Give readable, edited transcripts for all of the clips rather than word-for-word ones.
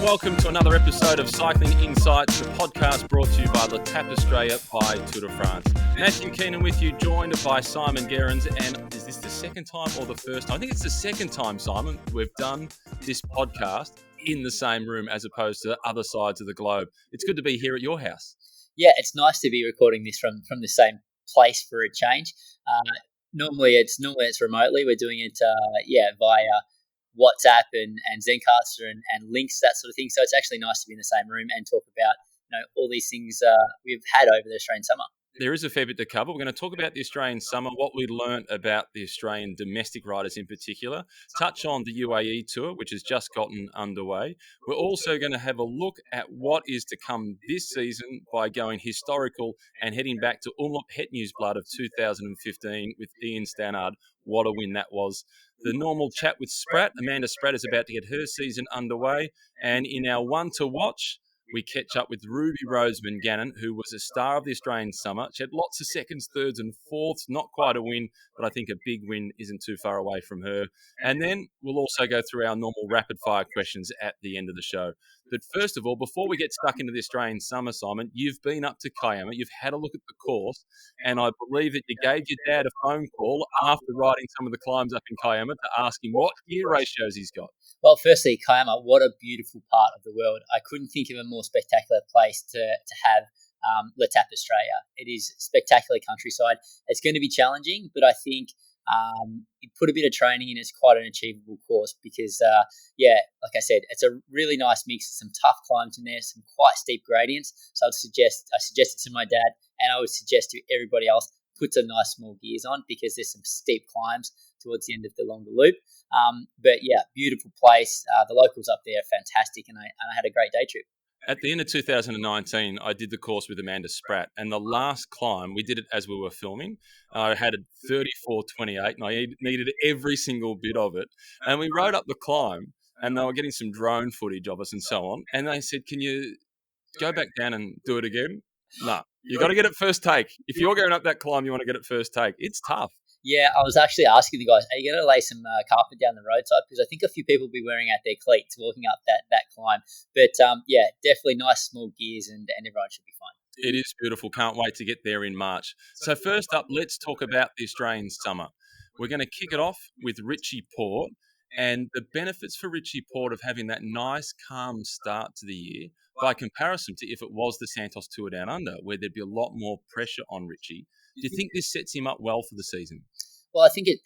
welcome to another episode of Cycling Insights, the podcast brought to you by Le Tap Australia by Tour de France. Matthew Keenan with you, joined by Simon Gerrans. And is this the second time or the first time? I think it's the second time, Simon, we've done this podcast in the same room as opposed to other sides of the globe. It's good to be here at your house. Yeah, it's nice to be recording this from the same place for a change. Normally it's remotely. We're doing it via WhatsApp and Zencaster and links, that sort of thing. So it's actually nice to be in the same room and talk about all these things we've had over the Australian summer. There is a fair bit to cover. We're going to talk about the Australian summer, what we learnt about the Australian domestic riders in particular, touch on the UAE tour, which has just gotten underway. We're also going to have a look at what is to come this season by going historical and heading back to Umlop Het Nieuwsblad of 2015 with Ian Stannard. What a win that was. The normal chat with Spratt. Amanda Spratt is about to get her season underway. And in our one to watch, we catch up with Ruby Roseman-Gannon, who was a star of the Australian summer. She had lots of seconds, thirds and fourths, not quite a win, but I think a big win isn't too far away from her. And then we'll also go through our normal rapid-fire questions at the end of the show. But first of all, before we get stuck into the Australian summer, Simon, you've been up to Kiama, you've had a look at the course, and I believe that you gave your dad a phone call after riding some of the climbs up in Kiama to ask him what gear ratios he's got. Well, firstly, Kiama, what a beautiful part of the world. I couldn't think of a more spectacular place to have Le Tap Australia. It is spectacular countryside. It's going to be challenging, but I think you put a bit of training in, it's quite an achievable course because, like I said, it's a really nice mix of some tough climbs in there, some quite steep gradients. So I suggested to my dad, and I would suggest to everybody else, put some nice small gears on because there's some steep climbs towards the end of the longer loop. But yeah, beautiful place. The locals up there are fantastic, and I had a great day trip. At the end of 2019, I did the course with Amanda Spratt, and the last climb, we did it as we were filming. I had a 34.28, and I needed every single bit of it. And we rode up the climb, and they were getting some drone footage of us and so on. And they said, "Can you go back down and do it again?" No, you got to get it first take. If you're going up that climb, you want to get it first take. It's tough. Yeah, I was actually asking the guys, are you going to lay some carpet down the roadside? Because I think a few people will be wearing out their cleats walking up that climb. But definitely nice small gears and everyone should be fine. It is beautiful. Can't wait to get there in March. So first up, let's talk about the Australian summer. We're going to kick it off with Richie Porte and the benefits for Richie Porte of having that nice, calm start to the year by comparison to if it was the Santos Tour Down Under, where there'd be a lot more pressure on Richie. Do you think this sets him up well for the season? Well, I think it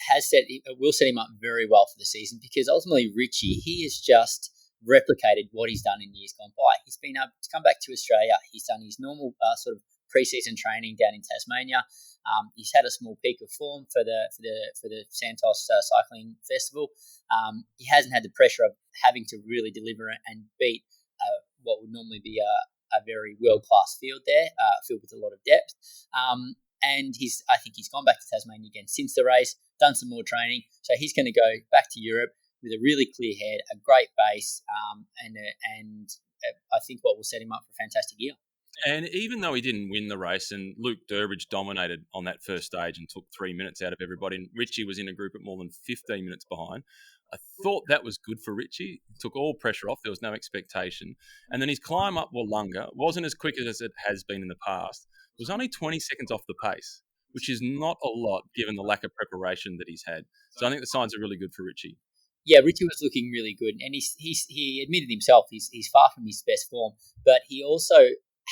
will set him up very well for the season because ultimately Richie, he has just replicated what he's done in years gone by. He's been able to come back to Australia. He's done his normal sort of pre-season training down in Tasmania. He's had a small peak of form for the Santos Cycling Festival. He hasn't had the pressure of having to really deliver and beat what would normally be a very world-class field there, filled with a lot of depth. And I think he's gone back to Tasmania again since the race, done some more training. So he's going to go back to Europe with a really clear head, a great base, and I think what will set him up for a fantastic year. And even though he didn't win the race and Luke Durbridge dominated on that first stage and took 3 minutes out of everybody, and Richie was in a group at more than 15 minutes behind, I thought that was good for Richie. It took all pressure off. There was no expectation. And then his climb up Wollonga wasn't as quick as it has been in the past. It was only 20 seconds off the pace, which is not a lot given the lack of preparation that he's had. So I think the signs are really good for Richie. Yeah, Richie was looking really good, and he admitted himself he's far from his best form, but he also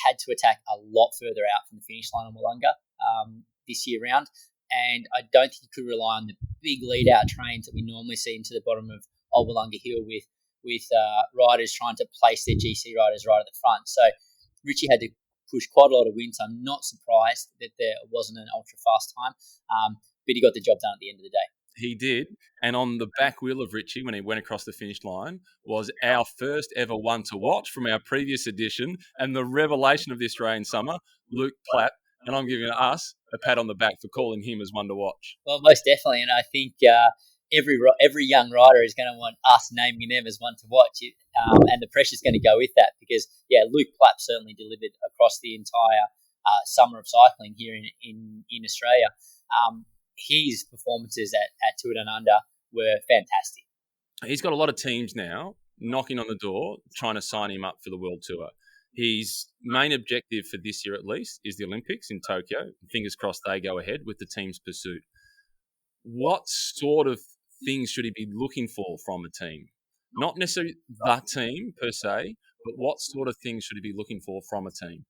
had to attack a lot further out from the finish line on Wollonga this year round, and I don't think he could rely on the big lead-out trains that we normally see into the bottom of Old Wollonga Hill with riders trying to place their GC riders right at the front. So Richie had to push quite a lot of wind, so I'm not surprised that there wasn't an ultra-fast time, but he got the job done at the end of the day. He did, and on the back wheel of Richie, when he went across the finish line, was our first ever one to watch from our previous edition, and the revelation of the Australian summer, Luke Platt, and I'm giving us a pat on the back for calling him as one to watch. Well, most definitely, and I think every young rider is going to want us naming them as one to watch, and the pressure's going to go with that because, Luke Platt certainly delivered across the entire summer of cycling here in Australia. His performances at Tour Down Under were fantastic. He's got a lot of teams now knocking on the door, trying to sign him up for the World Tour. His main objective for this year, at least, is the Olympics in Tokyo. Fingers crossed they go ahead with the team's pursuit. What sort of things should he be looking for from a team? Not necessarily the team per se, but what sort of things should he be looking for from a team?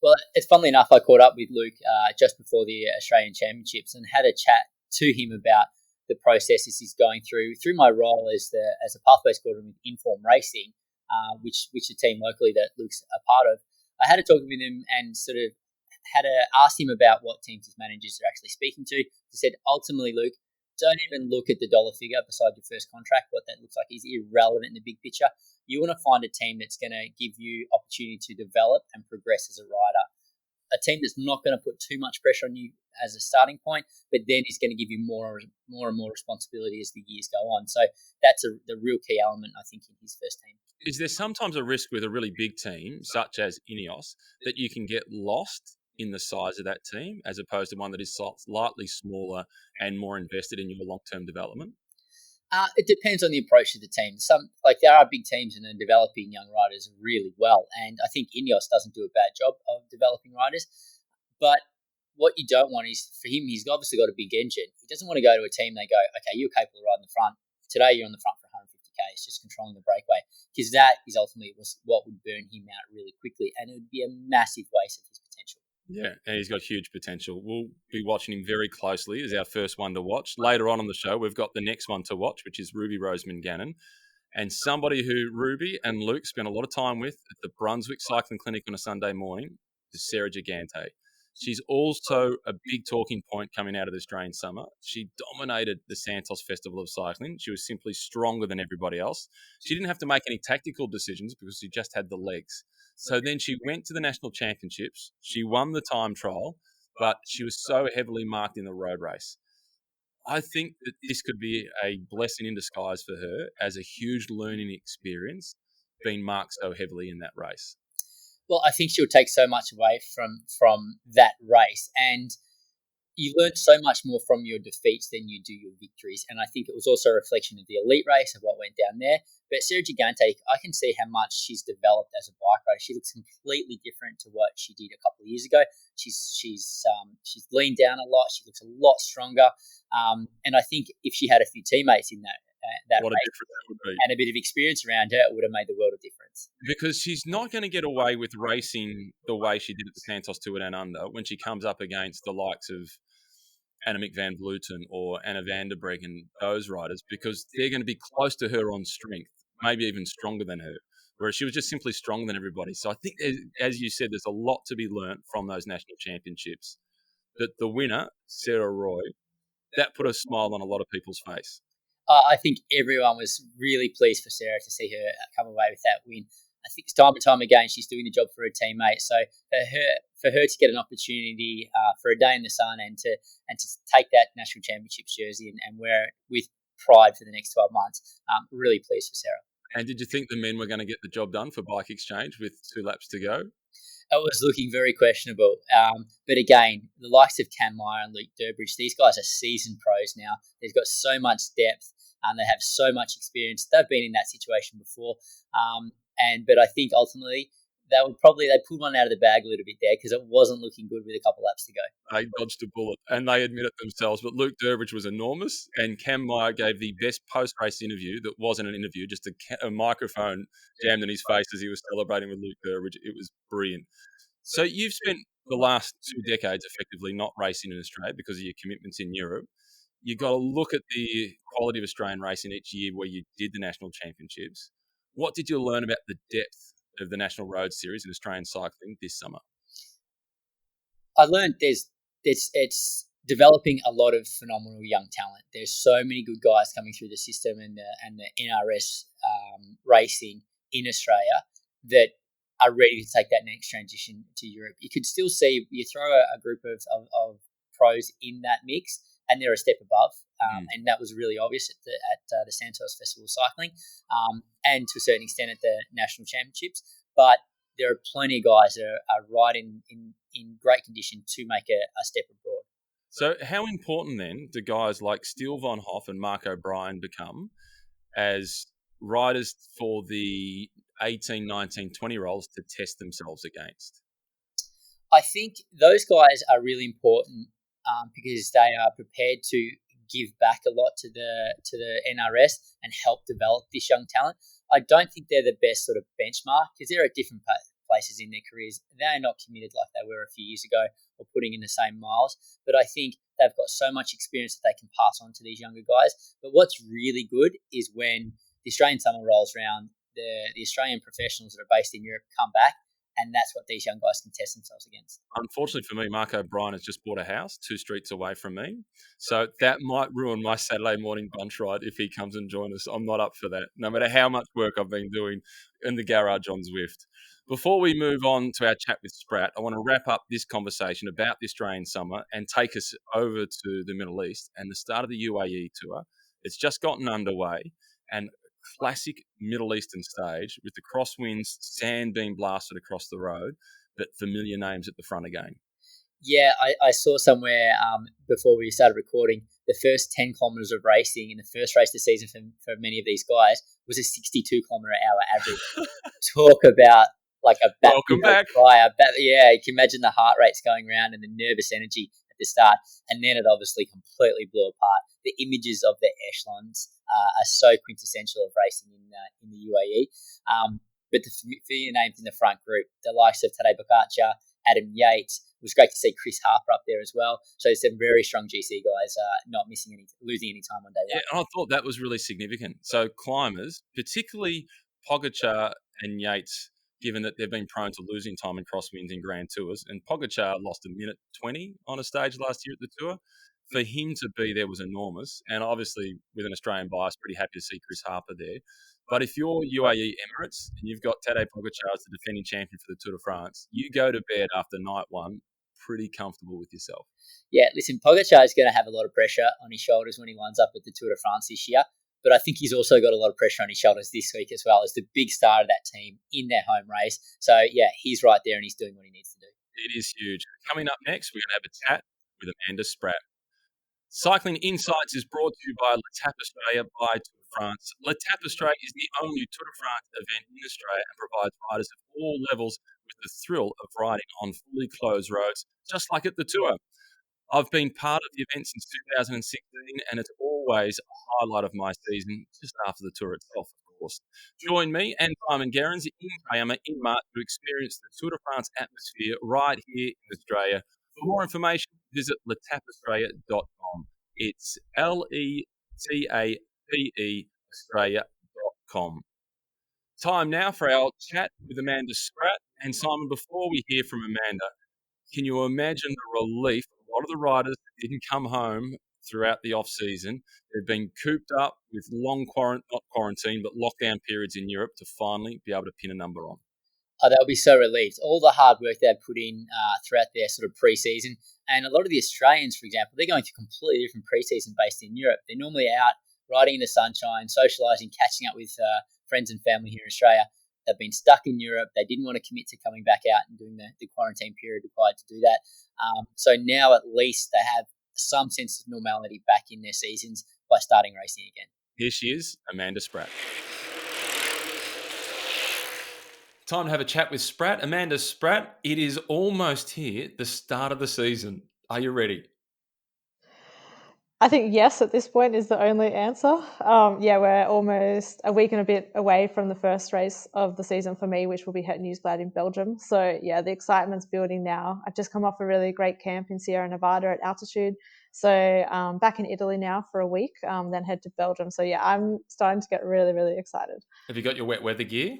Well, it's funnily enough, I caught up with Luke just before the Australian Championships and had a chat to him about the processes he's going through my role as a pathways coordinator with Inform Racing, which the team locally that Luke's a part of. I had a talk with him and sort of asked him about what teams his managers are actually speaking to. He said, ultimately, Luke, don't even look at the dollar figure beside your first contract. What that looks like is irrelevant in the big picture. You want to find a team that's going to give you opportunity to develop and progress as a rider. A team that's not going to put too much pressure on you as a starting point, but then is going to give you more and more responsibility as the years go on. So that's the real key element, I think, in his first team. Is there sometimes a risk with a really big team, such as Ineos, that you can get lost in the size of that team as opposed to one that is slightly smaller and more invested in your long-term development? It depends on the approach of the team. There are big teams and they're developing young riders really well, and I think Ineos doesn't do a bad job of developing riders. But what you don't want is for him, he's obviously got a big engine. He doesn't want to go to a team they go, okay, you're capable of riding the front. Today you're on the front for 150k. It's just controlling the breakaway, because that is ultimately what would burn him out really quickly, and it would be a massive waste of his potential. Yeah, and he's got huge potential. We'll be watching him very closely as our first one to watch. Later on the show, we've got the next one to watch, which is Ruby Roseman-Gannon, and somebody who Ruby and Luke spent a lot of time with at the Brunswick Cycling Clinic on a Sunday morning is Sarah Gigante. She's also a big talking point coming out of the Australian summer. She dominated the Santos Festival of Cycling. She was simply stronger than everybody else. She didn't have to make any tactical decisions because she just had the legs. So then she went to the national championships. She won the time trial, but she was so heavily marked in the road race. I think that this could be a blessing in disguise for her as a huge learning experience, being marked so heavily in that race. Well, I think she'll take so much away from that race, and you learn so much more from your defeats than you do your victories. And I think it was also a reflection of the elite race of what went down there. But Sarah Gigante, I can see how much she's developed as a bike rider. She looks completely different to what she did a couple of years ago. She's leaned down a lot. She looks a lot stronger. And I think if she had a few teammates in that what race a difference that would be. and a bit of experience around her, it would have made the world of difference. Because she's not going to get away with racing the way she did at the Santos Tour Down Under when she comes up against the likes of Annemiek van Vleuten or Anna van der Breggen and those riders, because they're going to be close to her on strength, maybe even stronger than her, whereas she was just simply stronger than everybody. So I think, as you said, there's a lot to be learnt from those national championships. That the winner, Sarah Roy, that put a smile on a lot of people's face. I think everyone was really pleased for Sarah to see her come away with that win. I think time and time again she's doing the job for her teammate. So for her to get an opportunity for a day in the sun and to take that national championships jersey and wear it with pride for the next 12 months, really pleased for Sarah. And did you think the men were going to get the job done for Bike Exchange with 2 laps to go? It was looking very questionable. But again, the likes of Cam Meyer and Luke Durbridge, these guys are seasoned pros now. They've got so much depth. They have so much experience. They've been in that situation before. But I think ultimately they pulled one out of the bag a little bit there because it wasn't looking good with a couple laps to go. They dodged a bullet, and they admit it themselves. But Luke Durbridge was enormous, and Cam Meyer gave the best post-race interview that wasn't an interview, just a microphone jammed in his face as he was celebrating with Luke Durbridge. It was brilliant. So you've spent the last 2 decades effectively not racing in Australia because of your commitments in Europe. You've got to look at the quality of Australian racing each year where you did the national championships. What did you learn about the depth of the National Road Series in Australian cycling this summer? I learned it's developing a lot of phenomenal young talent. There's so many good guys coming through the system and the NRS racing in Australia that are ready to take that next transition to Europe. You could still see, you throw a group of pros in that mix and they're a step above. And that was really obvious at the Santos Festival of Cycling and to a certain extent at the National Championships. But there are plenty of guys that are right in great condition to make a step abroad. So how important then do guys like Steele Von Hoff and Mark O'Brien become as riders for the 18, 19, 20-year-olds to test themselves against? I think those guys are really important because they are prepared to give back a lot to the NRS and help develop this young talent. I don't think they're the best sort of benchmark because they're at different places in their careers. They're not committed like they were a few years ago or putting in the same miles. But I think they've got so much experience that they can pass on to these younger guys. But what's really good is when the Australian summer rolls around, the Australian professionals that are based in Europe come back, and that's what these young guys can test themselves against. Unfortunately for me, Mark O'Brien has just bought a house 2 streets away from me. So that might ruin my Saturday morning bunch ride if he comes and joins us. I'm not up for that, no matter how much work I've been doing in the garage on Zwift. Before we move on to our chat with Spratt, I want to wrap up this conversation about the Australian summer and take us over to the Middle East and the start of the UAE tour. It's just gotten underway, and classic Middle Eastern stage with the crosswinds, sand being blasted across the road, but familiar names at the front again. Yeah, I saw somewhere before we started recording, the first 10 kilometres of racing in the first race of the season for many of these guys was a 62 kilometre hour average. Talk about like a Welcome back. Fire. Yeah, you can imagine the heart rates going around and the nervous energy at the start. And then it obviously completely blew apart. The images of the echelons are so quintessential of racing in the UAE. But the familiar names in the front group, the likes of Tadej Pogacar, Adam Yates. It was great to see Chris Harper up there as well. So some very strong GC guys not losing any time on day one. Yeah, and I thought that was really significant. So climbers, particularly Pogacar and Yates, given that they've been prone to losing time in crosswinds in Grand Tours, and Pogacar lost a minute 20 on a stage last year at the Tour. For him to be there was enormous, and obviously with an Australian bias, pretty happy to see Chris Harper there. But if you're UAE Emirates and you've got Tadej Pogacar as the defending champion for the Tour de France, you go to bed after night one pretty comfortable with yourself. Yeah, listen, Pogacar is going to have a lot of pressure on his shoulders when he lines up at the Tour de France this year. But I think he's also got a lot of pressure on his shoulders this week as well as the big star of that team in their home race. So, yeah, he's right there and he's doing what he needs to do. It is huge. Coming up next, we're going to have a chat with Amanda Spratt. Cycling Insights is brought to you by L'Etape Australia by Tour de France. L'Etape Australia is the only Tour de France event in Australia and provides riders of all levels with the thrill of riding on fully closed roads, just like at the Tour. I've been part of the event since 2016, and it's always a highlight of my season, just after the Tour itself, of course. Join me and Simon Gerrans in Kiama in March to experience the Tour de France atmosphere right here in Australia. For more information, visit letapeaustralia.com. It's LETAPE Australia.com. Time now for our chat with Amanda Spratt. And Simon, before we hear from Amanda, can you imagine the relief of a lot of the riders that didn't come home throughout the off-season? They've been cooped up with long not quarantine, but lockdown periods in Europe to finally be able to pin a number on. Oh, they'll be so relieved. All the hard work they've put in throughout their sort of pre-season. And a lot of the Australians, for example, they're going through completely different pre-season based in Europe. They're normally out riding in the sunshine, socialising, catching up with friends and family here in Australia. They've been stuck in Europe. They didn't want to commit to coming back out and doing the quarantine period required to do that. So now at least they have some sense of normality back in their seasons by starting racing again. Here she is, Amanda Spratt. Time to have a chat with Spratt. Amanda Spratt, it is almost here, the start of the season. Are you ready? I think yes at this point is the only answer. We're almost a week and a bit away from the first race of the season for me, which will be Het Nieuwsblad in Belgium. So, yeah, the excitement's building now. I've just come off a really great camp in Sierra Nevada at altitude. So back in Italy now for a week, then head to Belgium. So, yeah, I'm starting to get really, really excited. Have you got your wet weather gear?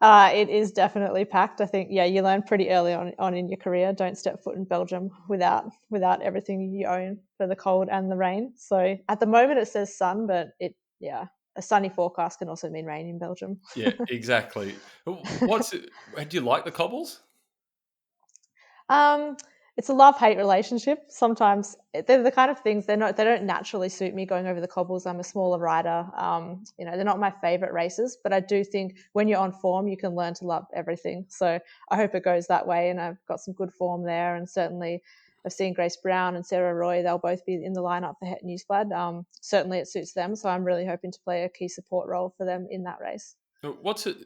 It is definitely packed. I think, you learn pretty early on in your career, don't step foot in Belgium without everything you own for the cold and the rain. So at the moment it says sun, but a sunny forecast can also mean rain in Belgium. Yeah, exactly. Do you like the cobbles? It's a love-hate relationship. Sometimes they're the kind of things they don't naturally suit me going over the cobbles. I'm a smaller rider. They're not my favorite races, but I do think when you're on form, you can learn to love everything. So I hope it goes that way, and I've got some good form there, and certainly I've seen Grace Brown and Sarah Roy; they'll both be in the lineup for Het Nieuwsblad. Certainly, it suits them, so I'm really hoping to play a key support role for them in that race. What's it?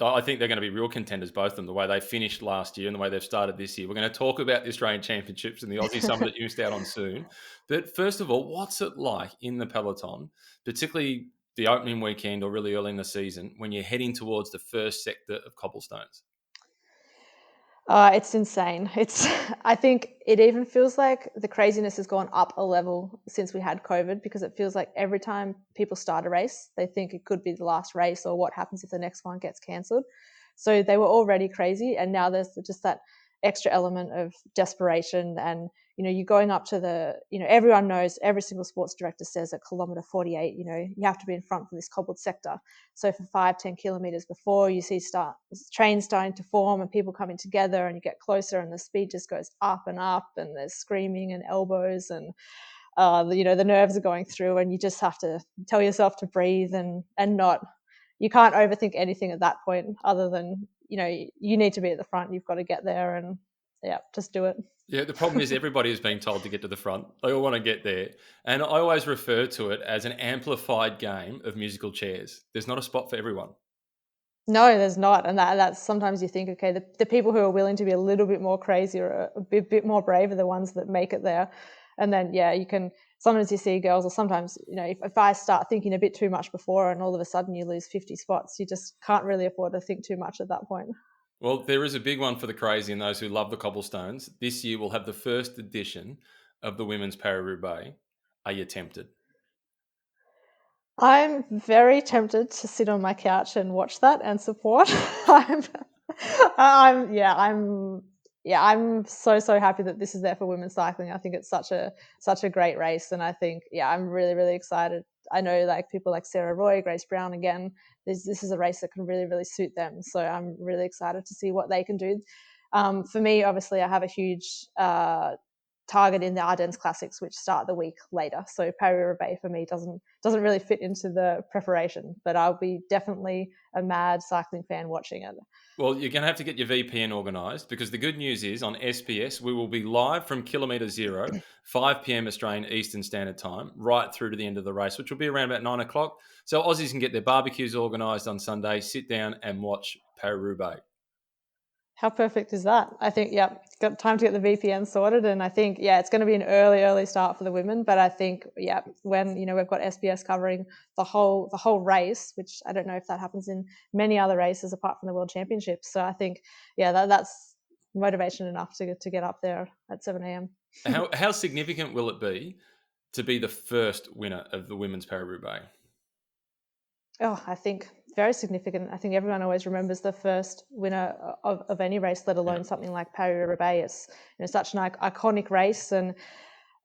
I think they're going to be real contenders, both of them, the way they finished last year and the way they've started this year. We're going to talk about the Australian Championships and the Aussie Summer that you missed out on soon. But first of all, what's it like in the peloton, particularly the opening weekend or really early in the season, when you're heading towards the first sector of cobblestones? It's insane. I think it even feels like the craziness has gone up a level since we had COVID, because it feels like every time people start a race, they think it could be the last race, or what happens if the next one gets cancelled. So they were already crazy, and now there's just that extra element of desperation. And you're going up to everyone knows, every single sports director says at kilometre 48, you have to be in front for this cobbled sector. So for 5-10 kilometres before, you see trains starting to form and people coming together, and you get closer and the speed just goes up and up, and there's screaming and elbows, and the nerves are going through, and you just have to tell yourself to breathe and not. You can't overthink anything at that point, other than you need to be at the front. You've got to get there, and just do it. Yeah, the problem is everybody is being told to get to the front. They all want to get there. And I always refer to it as an amplified game of musical chairs. There's not a spot for everyone. No, there's not. And that's sometimes you think, okay, the people who are willing to be a little bit more crazy or a bit more brave are the ones that make it there. And then, sometimes you see girls, or sometimes, if I start thinking a bit too much before and all of a sudden you lose 50 spots, you just can't really afford to think too much at that point. Well, there is a big one for the crazy and those who love the cobblestones. This year we'll have the first edition of the Women's Paris-Roubaix. Are you tempted? I'm very tempted to sit on my couch and watch that and support. I'm so happy that this is there for women's cycling. I think it's such a great race, and I think I'm really, really excited. I know like people like Sarah Roy, Grace Brown, again, this is a race that can really, really suit them. So I'm really excited to see what they can do. For me, obviously, I have a huge target in the Ardennes Classics, which start the week later. So Paris-Roubaix for me doesn't really fit into the preparation, but I'll be definitely a mad cycling fan watching it. Well, you're going to have to get your VPN organised, because the good news is on SBS, we will be live from kilometre 0, 5 p.m. Australian Eastern Standard Time, right through to the end of the race, which will be around about 9 o'clock. So Aussies can get their barbecues organised on Sunday, sit down and watch Paris-Roubaix. How perfect is that? I think, got time to get the VPN sorted, and I think, it's going to be an early start for the women. But I think, when we've got SBS covering the whole race, which I don't know if that happens in many other races apart from the World Championships. So I think, that's motivation enough to get up there at 7 a.m. How significant will it be to be the first winner of the Women's Paris-Roubaix? Oh, I think very significant. I think everyone always remembers the first winner of any race, let alone something like Paris-Roubaix. It's such an iconic race, and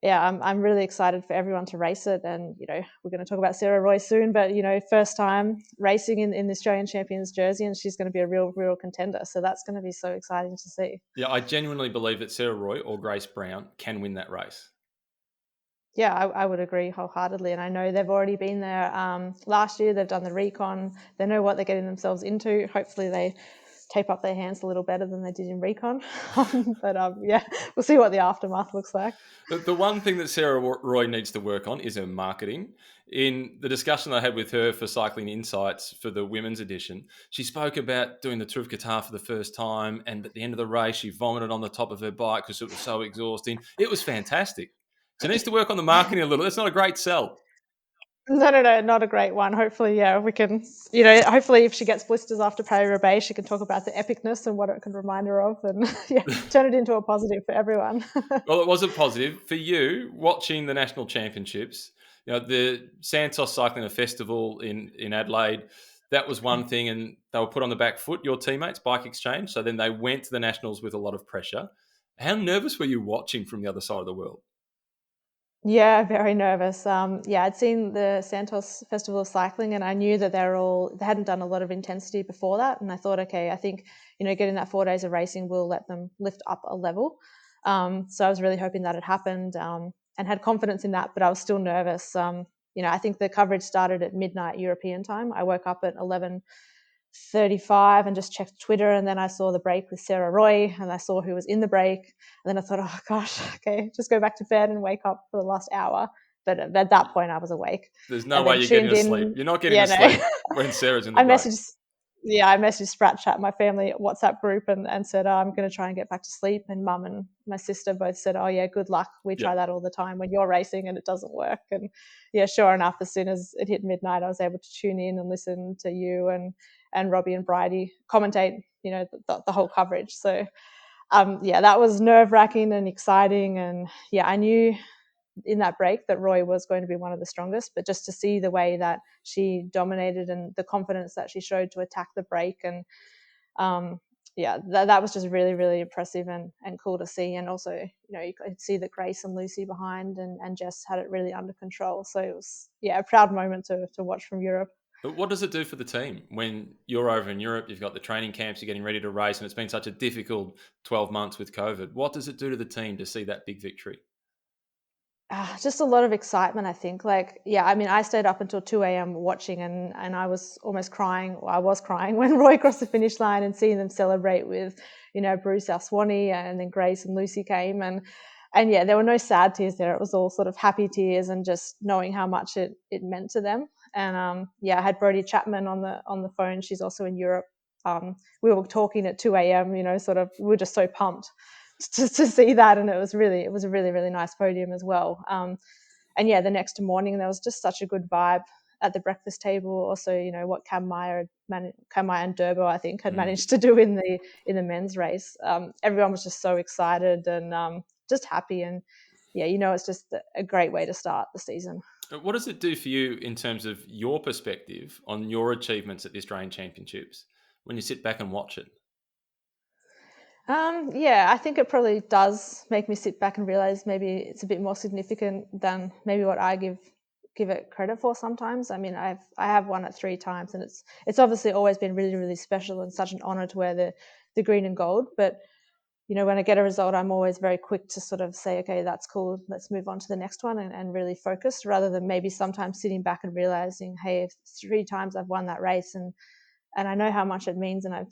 I'm really excited for everyone to race it. And we're going to talk about Sarah Roy soon, but first time racing in the Australian Champions jersey, and she's going to be a real contender. So that's going to be so exciting to see. Yeah, I genuinely believe that Sarah Roy or Grace Brown can win that race. Yeah, I would agree wholeheartedly. And I know they've already been there last year. They've done the recon. They know what they're getting themselves into. Hopefully they tape up their hands a little better than they did in recon. But we'll see what the aftermath looks like. The one thing that Sarah Roy needs to work on is her marketing. In the discussion I had with her for Cycling Insights for the women's edition, she spoke about doing the Tour of Qatar for the first time, and at the end of the race, she vomited on the top of her bike because it was so exhausting. It was fantastic. She needs to work on the marketing a little. That's not a great sell. No, not a great one. Hopefully, we can, hopefully if she gets blisters after Paris-Roubaix, she can talk about the epicness and what it can remind her of, and turn it into a positive for everyone. Well, it was a positive. For you, watching the national championships, the Santos Cycling Festival in Adelaide, that was one thing, and they were put on the back foot, your teammates, Bike Exchange. So then they went to the nationals with a lot of pressure. How nervous were you watching from the other side of the world? Yeah, very nervous. I'd seen the Santos Festival of Cycling, and I knew that they hadn't done a lot of intensity before that. And I thought, okay, I think, getting that 4 days of racing will let them lift up a level. So I was really hoping that had happened, and had confidence in that, but I was still nervous. I think the coverage started at midnight European time. I woke up at 11 35 and just checked Twitter, and then I saw the break with Sarah Roy and I saw who was in the break, and then I thought, oh gosh, okay, just go back to bed and wake up for the last hour. But at that point I was awake. There's no And way then you're getting tuned to sleep. in. You're not getting Yeah, to no. sleep when Sarah's in the I break. messaged Spratt Chat, my family WhatsApp group, and said, oh, I'm going to try and get back to sleep. And mum and my sister both said, oh yeah, good luck. We try that all the time when you're racing and it doesn't work. And yeah, sure enough, as soon as it hit midnight, I was able to tune in and listen to you and Robbie and Bridie commentate, the whole coverage. So that was nerve-wracking and exciting. And yeah, I knew in that break that Roy was going to be one of the strongest, but just to see the way that she dominated and the confidence that she showed to attack the break, and that was just really, really impressive and cool to see. And also, you could see that Grace and Lucy behind and Jess had it really under control. So it was, a proud moment to watch from Europe. But what does it do for the team when you're over in Europe, you've got the training camps, you're getting ready to race, and it's been such a difficult 12 months with COVID? What does it do to the team to see that big victory? Just a lot of excitement, I think. I stayed up until 2 a.m. watching, and I was almost crying. Well, I was crying when Roy crossed the finish line and seeing them celebrate with, Bruce, our Swanee, and then Grace and Lucy came. And there were no sad tears there. It was all sort of happy tears and just knowing how much it meant to them. And I had Brodie Chapman on the phone. She's also in Europe. We were talking at 2 a.m., we were just so pumped to see that, and it was a really, really nice podium as well. The next morning there was just such a good vibe at the breakfast table. Also, what Cam Meyer and Durbo, I think, had managed to do in the men's race. Everyone was just so excited and just happy, and it's just a great way to start the season. What does it do for you in terms of your perspective on your achievements at the Australian Championships when you sit back and watch it? I think it probably does make me sit back and realize maybe it's a bit more significant than maybe what I give it credit for sometimes. I mean, I have won it 3 times, and it's obviously always been really, really special and such an honor to wear the green and gold. But when I get a result, I'm always very quick to sort of say, okay, that's cool, let's move on to the next one, and really focus, rather than maybe sometimes sitting back and realizing, hey, 3 times I've won that race, and I know how much it means, and I've,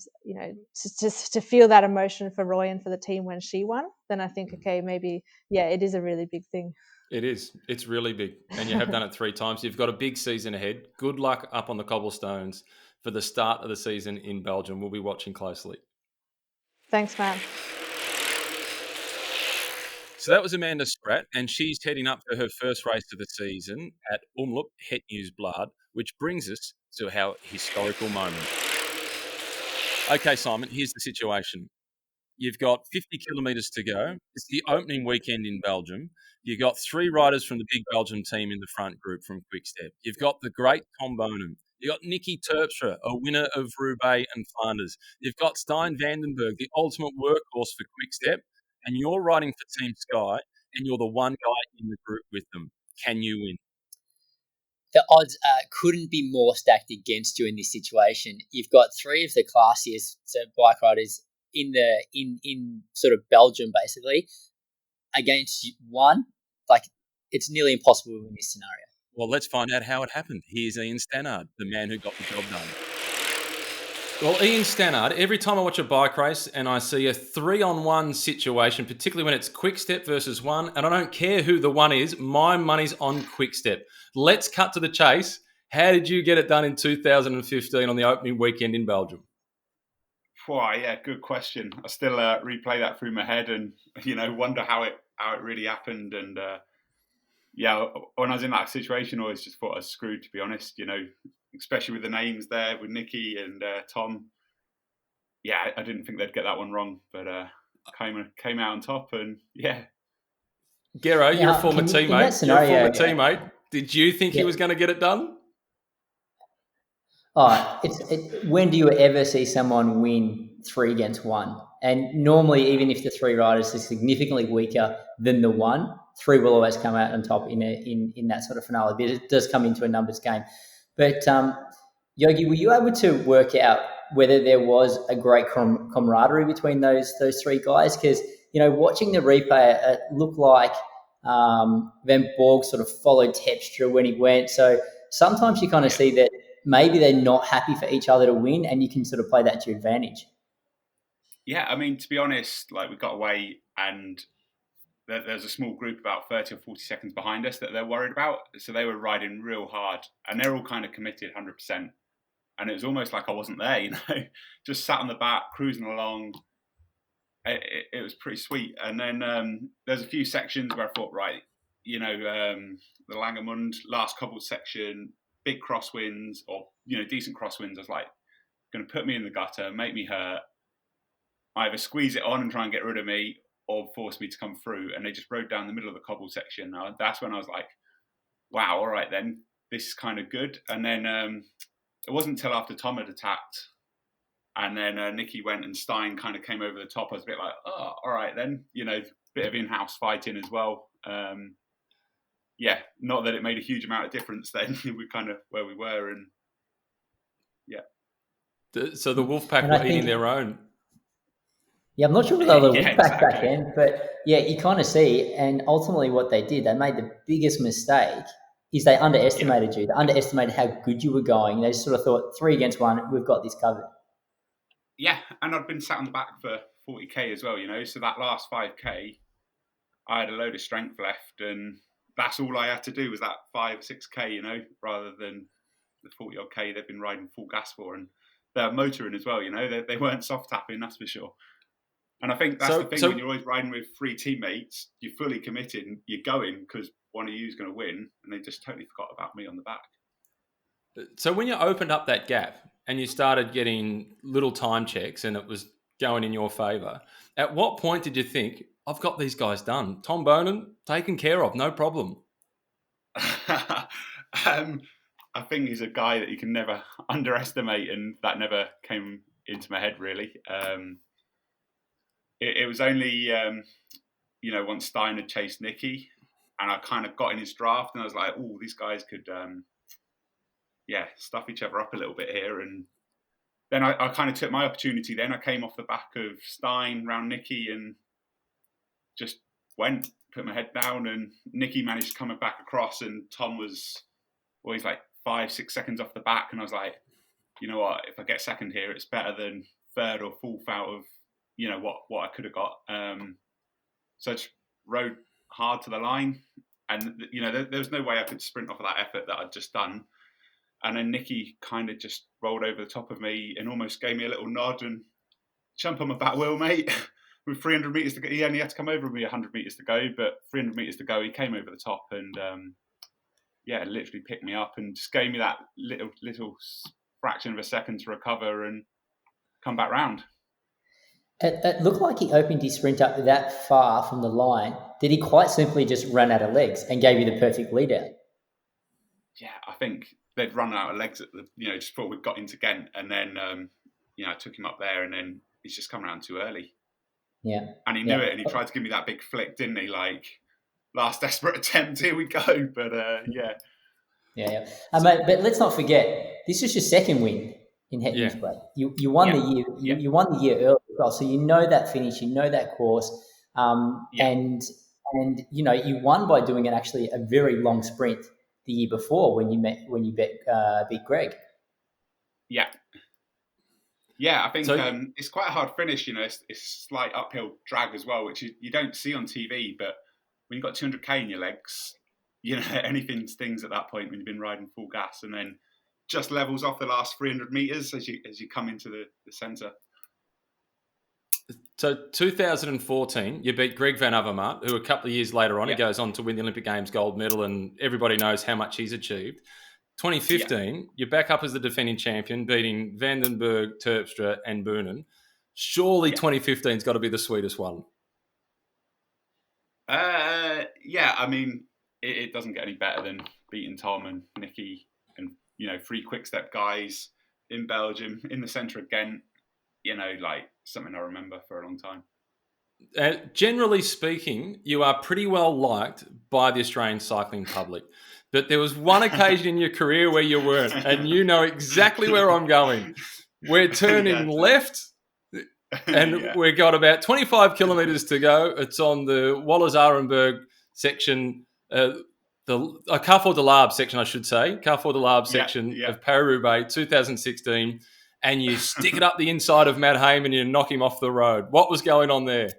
to feel that emotion for Roy and for the team when she won, then I think, okay, maybe, it is a really big thing. It is. It's really big. And you have done it 3 times. You've got a big season ahead. Good luck up on the cobblestones for the start of the season in Belgium. We'll be watching closely. Thanks, Matt. So that was Amanda Spratt, and she's heading up for her first race of the season at Omloop Het Nieuwsblad, which brings us to our historical moment. Okay, Simon, here's the situation. You've got 50 kilometres to go. It's the opening weekend in Belgium. You've got 3 riders from the big Belgium team in the front group from Quickstep. You've got the great Tom Bonham. You've got Nicky Terpstra, a winner of Roubaix and Flanders. You've got Stijn Vandenberg, the ultimate workhorse for Quickstep. And you're riding for Team Sky, and you're the one guy in the group with them. Can you win? The odds couldn't be more stacked against you in this situation. You've got 3 of the classiest bike riders in sort of Belgium, basically, against one. Like, it's nearly impossible in this scenario. Well, let's find out how it happened. Here's Ian Stannard, the man who got the job done. Well, Ian Stannard, every time I watch a bike race and I see a 3-on-1 situation, particularly when it's Quickstep versus one, and I don't care who the one is, my money's on Quickstep. Let's cut to the chase. How did you get it done in 2015 on the opening weekend in Belgium? Wow, yeah, good question. I still replay that through my head and wonder how it really happened. And when I was in that situation, I always just thought I was screwed, to be honest. Especially with the names there with Nicky and Tom. Yeah, I didn't think they'd get that one wrong, but came out on top, and yeah. Gero, you're a former teammate. Did you think he was going to get it done? When do you ever see someone win 3 against 1? And normally, even if the 3 riders are significantly weaker than the 1, 3 will always come out on top in that sort of finale. But it does come into a numbers game. But Yogi, were you able to work out whether there was a great camaraderie between those 3 guys? Because watching the replay, it looked like Van Borg sort of followed Terpstra when he went. So sometimes you kind of see that maybe they're not happy for each other to win, and you can sort of play that to your advantage. Yeah, I mean, to be honest, like we got away and there's a small group about 30 or 40 seconds behind us that they're worried about. So they were riding real hard and they're all kind of committed 100%. And it was almost like I wasn't there, you know, just sat on the back, cruising along. It was pretty sweet. And then there's a few sections where I thought, right, you know, the Langermund last cobbled section, big crosswinds or, you know, decent crosswinds. I was like, going to put me in the gutter, make me hurt, either squeeze it on and try and get rid of me or force me to come through. And they just rode down the middle of the cobbled section. That's when I was like, wow, all right then, this is kind of good. And then it wasn't until after Tom had attacked and then Nicky went and Stein kind of came over the top. I was a bit like, oh, all right then, you know, bit of in-house fighting as well. Yeah, not that it made a huge amount of difference then. We kind of where we were and yeah. So the Wolfpack were eating their own. Yeah, I'm not sure whether they were Yeah, back then, but yeah, you kind of see, and ultimately what they did, they made the biggest mistake is they underestimated you. They underestimated how good you were going. They just sort of thought 3 against 1, we've got this covered. Yeah, and I'd been sat on the back for 40k as well, you know, so that last 5k, I had a load of strength left and that's all I had to do was that 5, 6k, you know, rather than the 40 odd k they've been riding full gas for, and they're motoring as well, you know, they weren't soft tapping, that's for sure. And I think that's the thing, when you're always riding with 3 teammates, you're fully committed and you're going because one of you is going to win, and they just totally forgot about me on the back. So when you opened up that gap and you started getting little time checks and it was going in your favour, at what point did you think, I've got these guys done? Tom Bonin, taken care of, no problem. I think he's a guy that you can never underestimate, and that never came into my head really. It was only, you know, once Stein had chased Nicky and I kind of got in his draft and I was like, oh, these guys could, stuff each other up a little bit here. And then I kind of took my opportunity then. I came off the back of Stein round Nicky and just went, put my head down, and Nicky managed to come back across and Tom was always like 5, 6 seconds off the back. And I was like, you know what, if I get second here, it's better than third or fourth out of, you know, what I could have got. So I just rode hard to the line and, you know, there was no way I could sprint off of that effort that I'd just done. And then Nicky kind of just rolled over the top of me and almost gave me a little nod and jump on my back wheel, mate. With 300 metres to go, he only had to come over me 100 metres to go, but 300 metres to go, he came over the top and, literally picked me up and just gave me that little fraction of a second to recover and come back round. It looked like he opened his sprint up that far from the line that he quite simply just ran out of legs and gave you the perfect lead out. Yeah, I think they'd run out of legs at the, you know, just before we got into Ghent, and then I took him up there, and then he's just come around too early. Yeah, and he knew it, and he tried to give me that big flick, didn't he? Like last desperate attempt, here we go. But yeah. But let's not forget, this was your second win in Het Nieuwsblad. You won the year. You won the year early as well, so you know that finish, you know that course, and you know you won by doing a very long sprint the year before when you beat Greg. Yeah, I think it's quite a hard finish. You know, it's a slight uphill drag as well, which you don't see on TV. But when you've got 200k in your legs, you know anything stings at that point when you've been riding full gas, and then just levels off the last 300 meters as you come into the centre. So 2014, you beat Greg van Avermaet, who a couple of years later on, he goes on to win the Olympic Games gold medal, and everybody knows how much he's achieved. 2015, you're back up as the defending champion, beating Vandenberg, Terpstra and Boonen. Surely 2015's got to be the sweetest one. I mean, it doesn't get any better than beating Tom and Nicky and, you know, 3 quick-step guys in Belgium, in the centre of Ghent. You know, like something I remember for a long time. Generally speaking, you are pretty well liked by the Australian cycling public. But there was one occasion in your career where you weren't, and you know exactly where I'm going. We're turning left, and we've got about 25 kilometres to go. It's on the Wallace-Arenberg section. The the Carrefour de l'Arbre section, I should say, Carrefour de l'Arbre section of Paris-Roubaix 2016, and you stick it up the inside of Matt Hayman and you knock him off the road. What was going on there?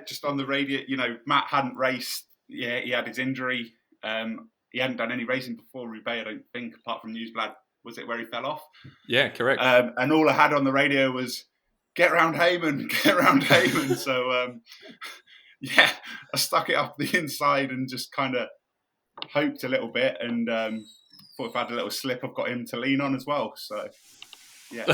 Just on the radio, Matt hadn't raced. Yeah, he had his injury. He hadn't done any racing before Roubaix, I don't think, apart from Newsblad. Was it where he fell off? Yeah, correct. And all I had on the radio was, get round Hayman, get round Hayman. So, I stuck it up the inside and just kind of hoped a little bit, and thought if I had a little slip, I've got him to lean on as well. So, yeah.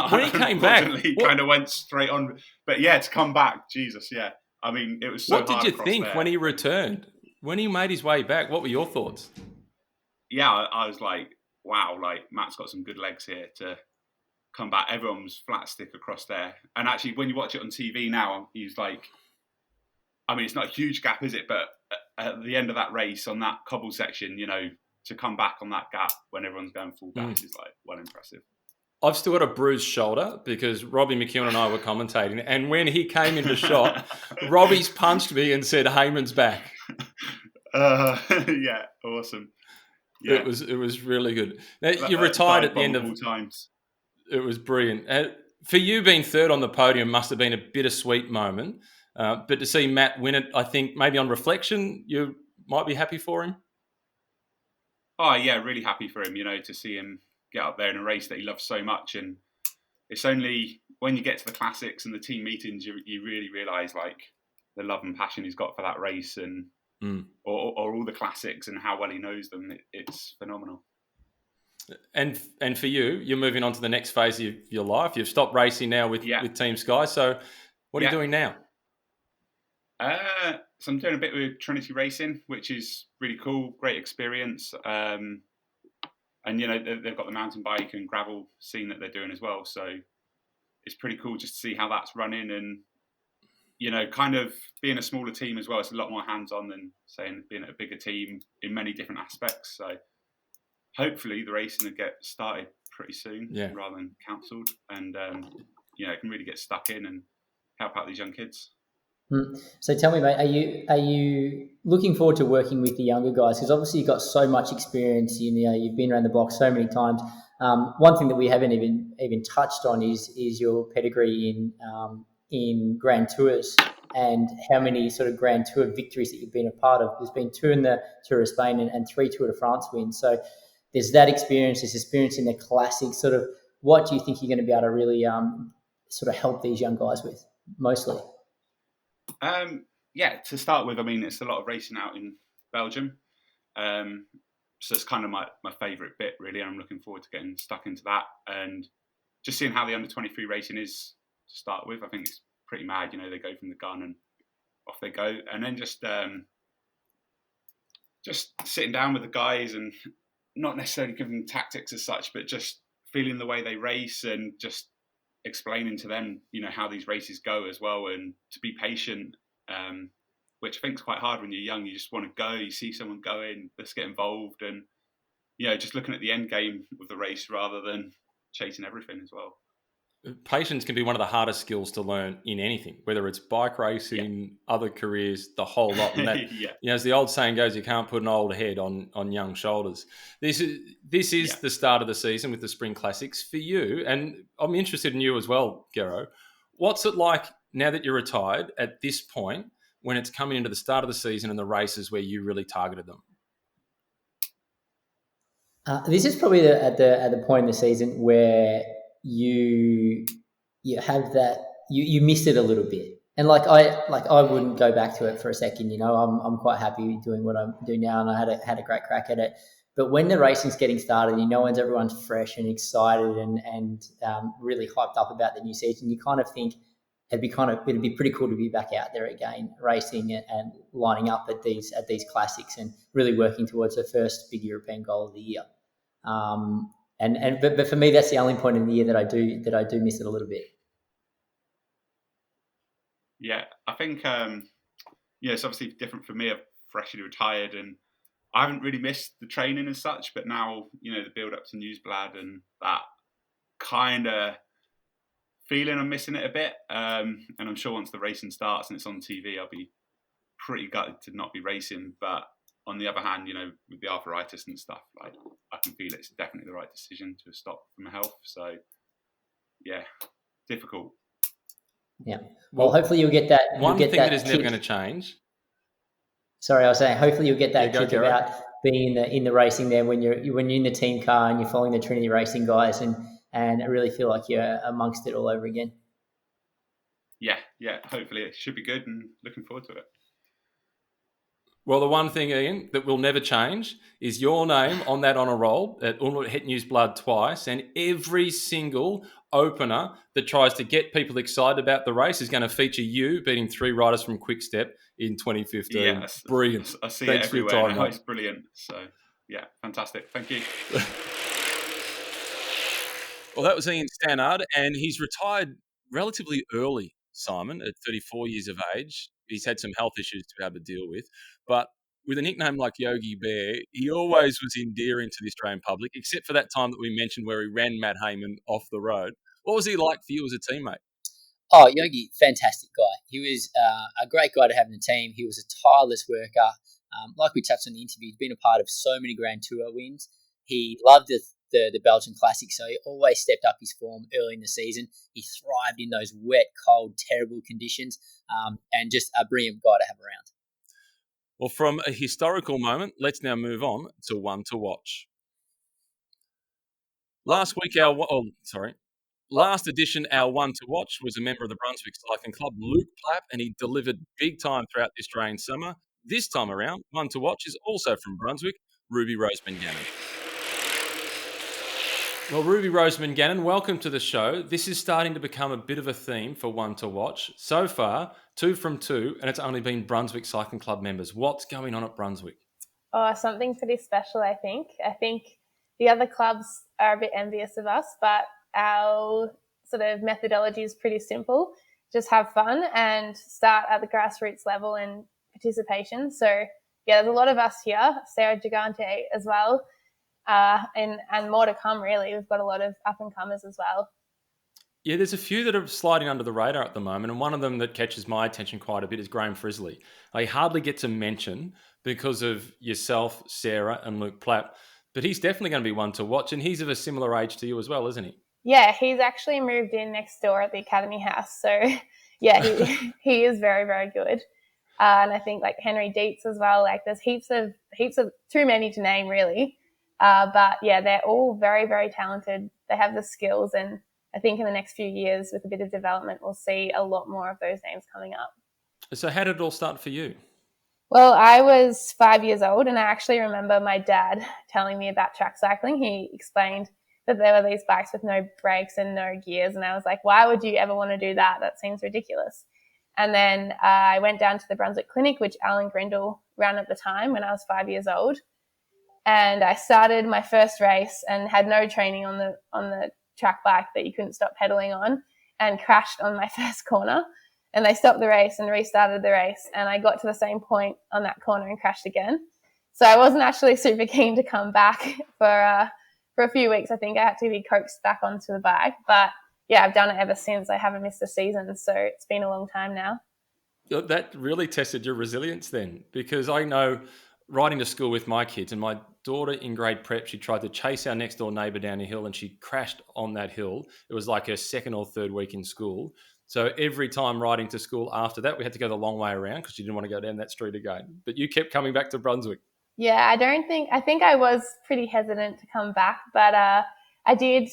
When he came back, he kind of went straight on. But yeah, to come back, Jesus, yeah. I mean, it was so hard. What did you think when he returned? When he made his way back, what were your thoughts? Yeah, I was like, wow, like Matt's got some good legs here to come back. Everyone was flat stick across there. And actually, when you watch it on TV now, he's like, I mean, it's not a huge gap, is it? But at the end of that race on that cobble section, to come back on that gap when everyone's going full gas is like, well, impressive. I've still got a bruised shoulder because Robbie McEwen and I were commentating. And when he came into shot, Robbie's punched me and said, Hayman's back. Yeah, awesome. Yeah. It was really good. Now, you retired at the end of times. It was brilliant. For you, being third on the podium must have been a bittersweet moment. But to see Matt win it, I think maybe on reflection, you might be happy for him. Oh, yeah, really happy for him, to see him get up there in a race that he loves so much. And it's only when you get to the classics and the team meetings, you really realise like the love and passion he's got for that race and or all the classics and how well he knows them. It's phenomenal. And for you, you're moving on to the next phase of your life. You've stopped racing now with Team Sky. So what are you doing now? So I'm doing a bit with Trinity Racing, which is really cool, great experience. And, they've got the mountain bike and gravel scene that they're doing as well. So it's pretty cool just to see how that's running and, kind of being a smaller team as well. It's a lot more hands-on than being at a bigger team in many different aspects. So hopefully the racing will get started pretty soon rather than cancelled. And, can really get stuck in and help out these young kids. So tell me, mate, are you looking forward to working with the younger guys? Because obviously you've got so much experience. You've been around the block so many times. One thing that we haven't even touched on is your pedigree in Grand Tours and how many sort of Grand Tour victories that you've been a part of. There's been 2 in the Tour of Spain and 3 Tour de France wins. So there's that experience. There's experience in the classics. Sort of, what do you think you're going to be able to really sort of help these young guys with mostly? To start with, I mean, it's a lot of racing out in Belgium. So it's kind of my favourite bit, really. And I'm looking forward to getting stuck into that and just seeing how the under-23 racing is to start with. I think it's pretty mad, they go from the gun and off they go. And then just sitting down with the guys and not necessarily giving them tactics as such, but just feeling the way they race and just explaining to them, how these races go as well, and to be patient, which I think is quite hard when you're young. You just want to go, you see someone going, let's get involved, and just looking at the end game of the race rather than chasing everything as well. Patience can be one of the hardest skills to learn in anything, whether it's bike racing, other careers, the whole lot. And that, as the old saying goes, you can't put an old head on young shoulders. This is the start of the season with the Spring Classics for you, and I'm interested in you as well, Gero. What's it like now that you're retired at this point when it's coming into the start of the season and the races where you really targeted them? This is probably at the point in the season where you have that you missed it a little bit, and I wouldn't go back to it for a second. I'm quite happy doing what I'm doing now, and I had a great crack at it. But when the racing's getting started, everyone's fresh and excited and really hyped up about the new season, you kind of think it'd be pretty cool to be back out there again, racing and lining up at these classics and really working towards the first big European goal of the year. But for me, that's the only point in the year that I do miss it a little bit. Yeah, I think it's obviously different for me. I've freshly retired and I haven't really missed the training as such, but now, the build up to Newsblad and that kind of feeling I'm missing it a bit. And I'm sure once the racing starts and it's on TV, I'll be pretty gutted to not be racing, but on the other hand, with the arthritis and stuff, like I can feel it's definitely the right decision to stop for my health. So yeah, difficult. Yeah. Well, hopefully you'll get that. One thing that is never going to change. Sorry, I was saying, hopefully you'll get that kick Garrett. about being in the racing there when you're in the team car and you're following the Trinity Racing guys, and I really feel like you're amongst it all over again. Yeah. Hopefully it should be good, and looking forward to it. Well, the one thing, Ian, that will never change is your name on that honour roll at Het News Blood twice, and every single opener that tries to get people excited about the race is going to feature you beating 3 riders from Quickstep in 2015. Yeah, brilliant. I see Thanks it everywhere for your time, now. mate. It's brilliant. So, yeah, fantastic. Thank you. Well, that was Ian Stannard, and he's retired relatively early, Simon, at 34 years of age. He's had some health issues to be able to deal with, but with a nickname like Yogi Bear, he always was endearing to the Australian public, except for that time that we mentioned where he ran Matt Hayman off the road. What was he like for you as a teammate? Oh, Yogi, fantastic guy. He was a great guy to have in the team. He was a tireless worker. Like we touched on in the interview, he's been a part of so many Grand Tour wins. He loved the Belgian Classic, so he always stepped up his form early in the season. He thrived in those wet, cold, terrible conditions, and just a brilliant guy to have around. Well, from a historical moment, let's now move on to one to watch. Last edition, our one to watch was a member of the Brunswick Cycling Club, Luke Plapp, and he delivered big time throughout the Australian summer. This time around, one to watch is also from Brunswick, Ruby Roseman-Gannon. Well, Ruby Roseman-Gannon, welcome to the show. This is starting to become a bit of a theme for one to watch. So far, 2 from 2, and it's only been Brunswick Cycling Club members. What's going on at Brunswick? Oh, something pretty special, I think. I think the other clubs are a bit envious of us, but our sort of methodology is pretty simple. Just have fun and start at the grassroots level and participation. So, yeah, there's a lot of us here, Sarah Gigante as well. And more to come, really. We've got a lot of up-and-comers as well. Yeah, there's a few that are sliding under the radar at the moment, and one of them that catches my attention quite a bit is Graeme Frisley. He hardly gets a mention because of yourself, Sarah, and Luke Plapp, but he's definitely going to be one to watch, and he's of a similar age to you as well, isn't he? Yeah, he's actually moved in next door at the Academy House. So, yeah, he is very, very good. And I think like Henry Dietz as well. Like there's heaps of too many to name, really. But yeah, they're all very, very talented. They have the skills, and I think in the next few years, with a bit of development, we'll see a lot more of those names coming up. So how did it all start for you? Well, I was 5 years old, and I actually remember my dad telling me about track cycling. He explained that there were these bikes with no brakes and no gears, and I was like, why would you ever want to do that? That seems ridiculous. And then I went down to the Brunswick Clinic, which Alan Grindle ran at the time when I was 5 years old. And I started my first race and had no training on the track bike that you couldn't stop pedaling on, and crashed on my first corner. And they stopped the race and restarted the race. And I got to the same point on that corner and crashed again. So I wasn't actually super keen to come back for a few weeks. I think I had to be coaxed back onto the bike. But yeah, I've done it ever since. I haven't missed a season. So it's been a long time now. That really tested your resilience then, because I know riding to school with my kids, and my daughter in grade prep, she tried to chase our next door neighbour down a hill and she crashed on that hill. It was like her second or third week in school. So every time riding to school after that, we had to go the long way around because she didn't want to go down that street again. But you kept coming back to Brunswick. Yeah, I think I was pretty hesitant to come back, but I did. It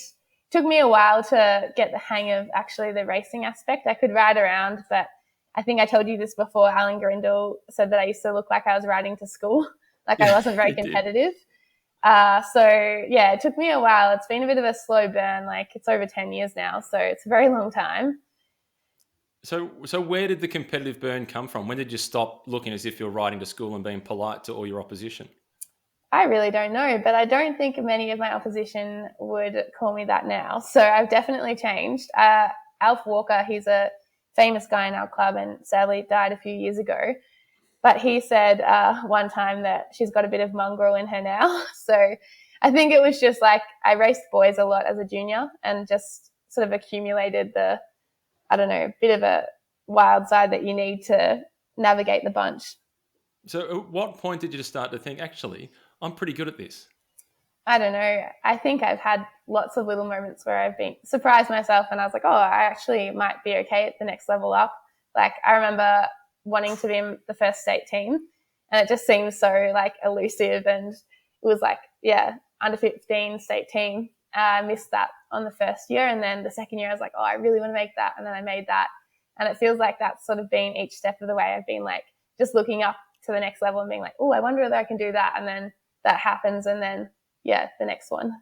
took me a while to get the hang of actually the racing aspect. I could ride around, but I think I told you this before. Alan Grindle said that I used to look like I was riding to school, like I wasn't very competitive. So yeah, it took me a while. It's been a bit of a slow burn. Like it's over 10 years now, so it's a very long time. So where did the competitive burn come from? When did you stop looking as if you're riding to school and being polite to all your opposition? I really don't know, but I don't think many of my opposition would call me that now. So I've definitely changed. Alf Walker, he's a famous guy in our club and sadly died a few years ago. But he said one time that she's got a bit of mongrel in her now. So I think it was just like I raced boys a lot as a junior and just sort of accumulated bit of a wild side that you need to navigate the bunch. So at what point did you just start to think, actually, I'm pretty good at this? I don't know. I think I've had lots of little moments where I've been surprised myself and I was like, oh, I actually might be okay at the next level up. Like I remember wanting to be in the first state team and it just seems so like elusive, and it was like, yeah, under 15 state team. I missed that on the first year, and then the second year I was like, oh, I really want to make that, and then I made that. And it feels like that's sort of been each step of the way. I've been like just looking up to the next level and being like, oh, I wonder whether I can do that, and then that happens, and then yeah, the next one.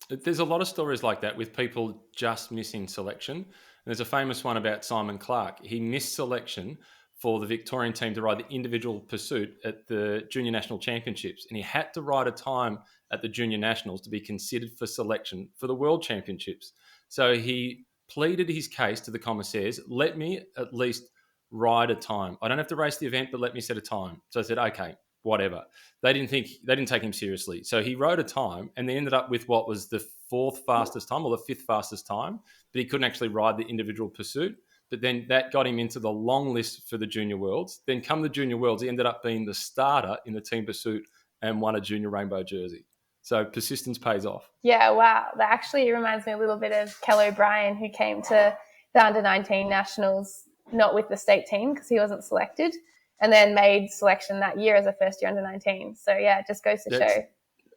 There's a lot of stories like that with people just missing selection. And there's a famous one about Simon Clark. He missed selection for the Victorian team to ride the individual pursuit at the Junior National Championships. And he had to ride a time at the Junior Nationals to be considered for selection for the World Championships. So he pleaded his case to the commissaires, let me at least ride a time. I don't have to race the event, but let me set a time. So I said, okay, whatever. They didn't take him seriously. So he rode a time and they ended up with what was the fourth fastest time or the fifth fastest time, but he couldn't actually ride the individual pursuit. But then that got him into the long list for the Junior Worlds. Then come the Junior Worlds, he ended up being the starter in the team pursuit and won a Junior Rainbow jersey. So persistence pays off. Yeah, wow. That actually reminds me a little bit of Kell O'Brien, who came to the under-19 nationals, not with the state team because he wasn't selected, and then made selection that year as a first-year under-19. So yeah, it just goes to show.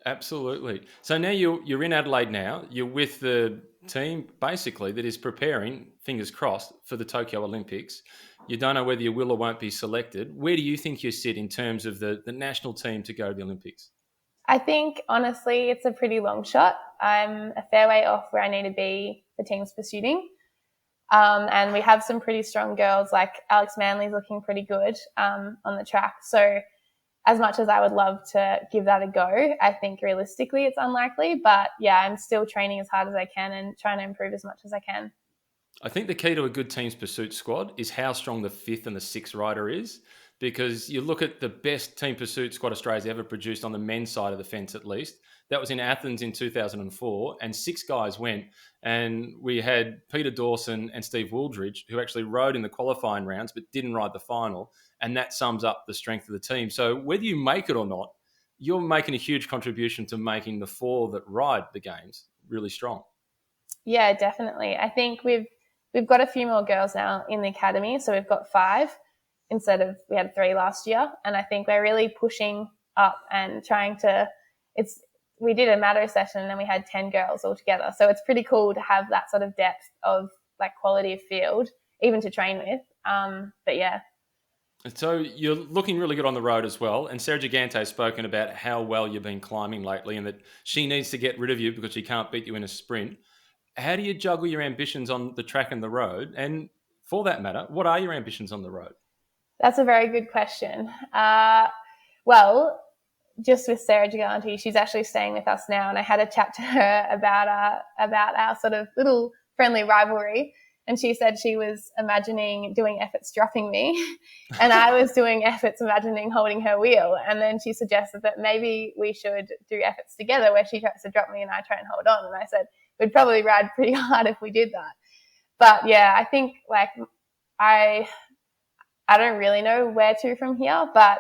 Absolutely. So now you're in Adelaide now. You're with the team basically that is preparing, fingers crossed, for the Tokyo Olympics. You don't know whether you will or won't be selected. Where do you think you sit in terms of the national team to go to the Olympics? I think, honestly, it's a pretty long shot. I'm a fair way off where I need to be for teams pursuing. And we have some pretty strong girls, like Alex Manley's looking pretty good on the track. So as much as I would love to give that a go, I think realistically it's unlikely. But yeah, I'm still training as hard as I can and trying to improve as much as I can. I think the key to a good team's pursuit squad is how strong the fifth and the sixth rider is. Because you look at the best team pursuit squad Australia's ever produced on the men's side of the fence, at least. That was in Athens in 2004, and 6 guys went. And we had Peter Dawson and Steve Wooldridge, who actually rode in the qualifying rounds but didn't ride the final. And that sums up the strength of the team. So whether you make it or not, you're making a huge contribution to making the 4 that ride the games really strong. Yeah, definitely. I think we've got a few more girls now in the academy, so we've got 5 instead of we had 3 last year. And I think we're really pushing up and trying to. We did a Maddo session and then we had 10 girls all together, so it's pretty cool to have that sort of depth of like quality of field, even to train with. But yeah. So you're looking really good on the road as well. And Sarah Gigante has spoken about how well you've been climbing lately and that she needs to get rid of you because she can't beat you in a sprint. How do you juggle your ambitions on the track and the road? And for that matter, what are your ambitions on the road? That's a very good question. Well, just with Sarah Gigante, she's actually staying with us now, and I had a chat to her about our sort of little friendly rivalry. And she said she was imagining doing efforts dropping me, and I was doing efforts imagining holding her wheel. And then she suggested that maybe we should do efforts together where she tries to drop me and I try and hold on. And I said we'd probably ride pretty hard if we did that. But yeah, I think like I don't really know where to from here, but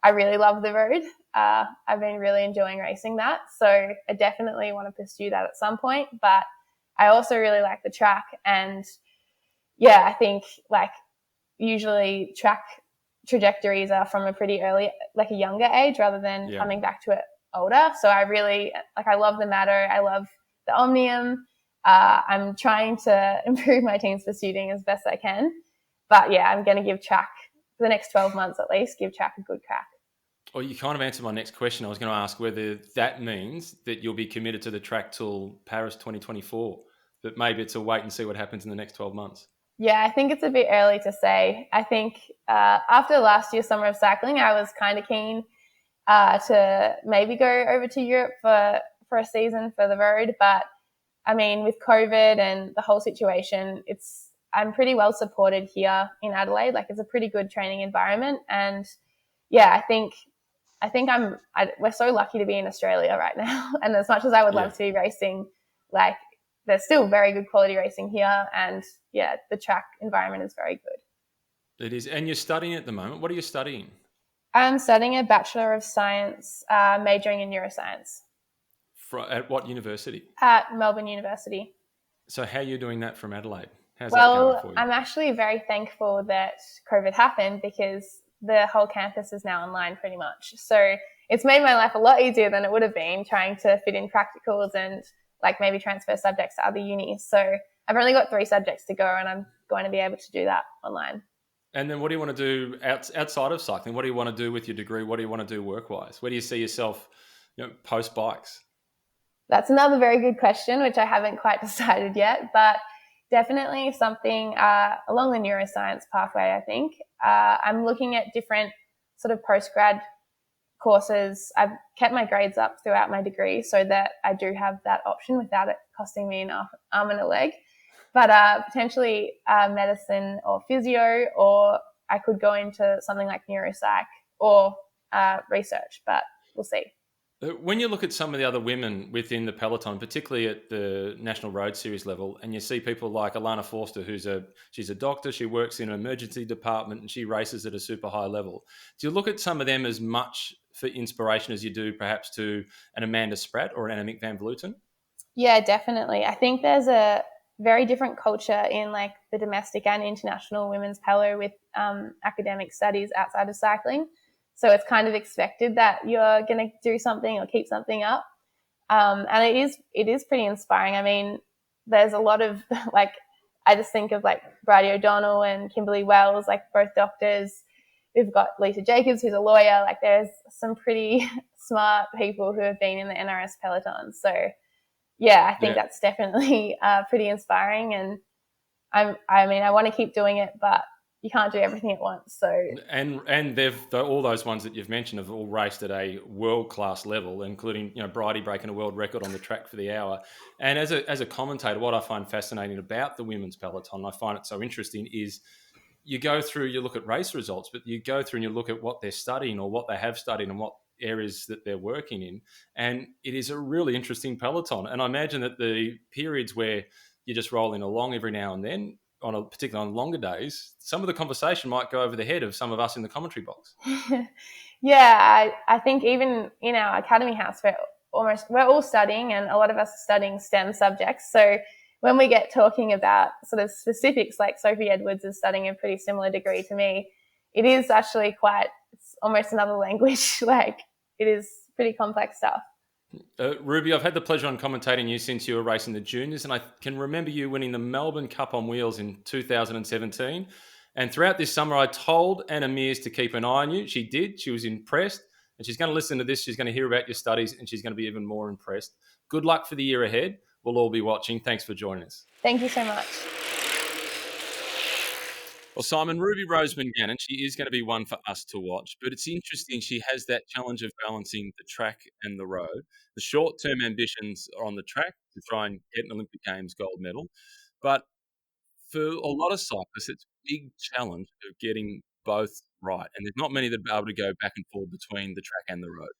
I really love the road. I've been really enjoying racing that. So I definitely want to pursue that at some point. But I also really like the track. And yeah, I think like usually track trajectories are from a pretty early, like a younger age rather than coming back to it older. So I really, like I love the Maddo. I love the Omnium. I'm trying to improve my team's pursuing as best I can. But yeah, I'm going to give track for the next 12 months at least, give track a good crack. Well, you kind of answered my next question. I was going to ask whether that means that you'll be committed to the track till Paris 2024, but maybe it's a wait and see what happens in the next 12 months. Yeah, I think it's a bit early to say. I think after last year's summer of cycling, I was kind of keen to maybe go over to Europe for a season for the road. But I mean, with COVID and the whole situation, I'm pretty well supported here in Adelaide. Like it's a pretty good training environment. And yeah, I think we're so lucky to be in Australia right now. And as much as I would love to be racing, like there's still very good quality racing here. And yeah, the track environment is very good. It is. And you're studying at the moment. What are you studying? I'm studying a Bachelor of Science, majoring in neuroscience. At what university? At Melbourne University. So how are you doing that from Adelaide? How's that going for you? I'm actually very thankful that COVID happened, because the whole campus is now online pretty much. So it's made my life a lot easier than it would have been trying to fit in practicals and like maybe transfer subjects to other unis. So I've only got 3 subjects to go, and I'm going to be able to do that online. And then what do you want to do outside of cycling? What do you want to do with your degree? What do you want to do work-wise? Where do you see yourself, post bikes? That's another very good question, which I haven't quite decided yet, but definitely something along the neuroscience pathway, I think. I'm looking at different sort of post-grad courses. I've kept my grades up throughout my degree so that I do have that option without it costing me an arm and a leg. But potentially medicine or physio, or I could go into something like neuropsych or research, but we'll see. When you look at some of the other women within the peloton, particularly at the National Road Series level, and you see people like Alana Forster, she's a doctor, she works in an emergency department, and she races at a super high level. Do you look at some of them as much for inspiration as you do perhaps to an Amanda Spratt or an Annemiek van Vleuten? Yeah, definitely. I think there's a very different culture in like the domestic and international women's pelo with academic studies outside of cycling. So it's kind of expected that you're going to do something or keep something up. And it is pretty inspiring. I mean, there's a lot of like, I just think of like Bridie O'Donnell and Kimberly Wells, like both doctors. We've got Lisa Jacobs, who's a lawyer. Like there's some pretty smart people who have been in the NRS peloton. So yeah, I think that's definitely pretty inspiring. And I want to keep doing it, but you can't do everything at once. So and all those ones that you've mentioned have all raced at a world-class level, including Bridie breaking a world record on the track for the hour. And as a commentator, what I find fascinating about the women's peloton, I find it so interesting, is you look at race results, but you go through and you look at what they're studying or what they have studied and what areas that they're working in, and it is a really interesting peloton. And I imagine that the periods where you're just rolling along every now and then, particularly on longer days, some of the conversation might go over the head of some of us in the commentary box. Yeah, I think even in our academy house, we're all studying, and a lot of us are studying STEM subjects. So when we get talking about sort of specifics, like Sophie Edwards is studying a pretty similar degree to me, it is actually it's almost another language. Like it is pretty complex stuff. Ruby, I've had the pleasure on commentating you since you were racing the juniors, and I can remember you winning the Melbourne Cup on wheels in 2017. And throughout this summer, I told Anna Mears to keep an eye on you. She did. She was impressed, and she's going to listen to this. She's going to hear about your studies, and she's going to be even more impressed. Good luck for the year ahead. We'll all be watching. Thanks for joining us. Thank you so much. Well, Simon, Ruby Roseman-Gannon, she is going to be one for us to watch, but it's interesting. She has that challenge of balancing the track and the road. The short-term ambitions are on the track to try and get an Olympic Games gold medal. But for a lot of cyclists, it's a big challenge of getting both right. And there's not many that are able to go back and forth between the track and the road.